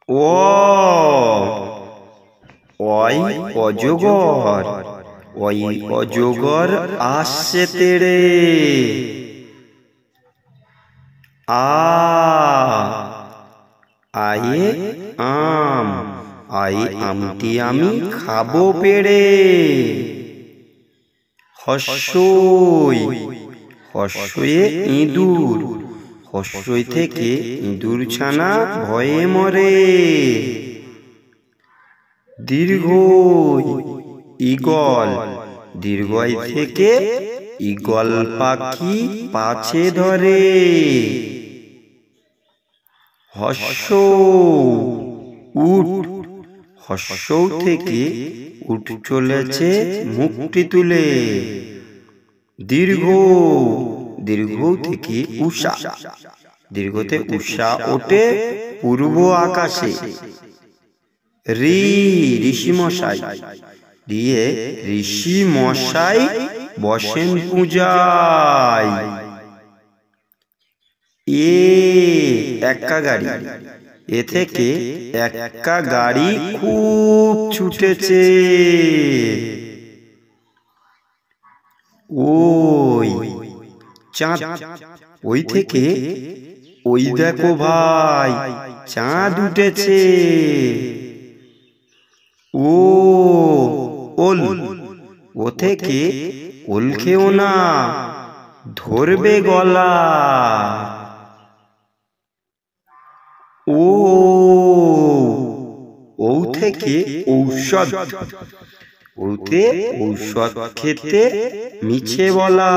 ও ওই অজগর, ওই অজগর আসছে তেড়ে। আ আয়ে আম, আই আমটি আমি খাবো পেড়ে। হস্যই, হস্যয়ে ইঁদুর, হস্যই থেকে ইঁদুর ছানা ভয়ে মরে। দীর্ঘই, ঈগল, দীর্ঘই থেকে ঈগল পাখি পাছে ধরে। হস্য উট, হস্য থেকে উট চলেছে মুখটি তুলে। দীর্ঘ, দীর্ঘ থেকে উষা, দীর্ঘতে উষা ওঠে পূর্ব আকাশে। ঋ, ঋষি মশাই, দিয়ে ঋষি মশাই বসেন পূজায়। এ এক্কা গাড়ি, এ থেকে এক্কা গাড়ি খুব ছুটেছে। ওই চাঁদ, ওই থেকে ওই দেখো ভাই চাঁদ উঠেছে। ও ওল, ও থেকে ওল খেও না, ধরবে গলা। ও ও থেকে ঔষধ, ওতে ঔষধ খেতে মিছে বলা।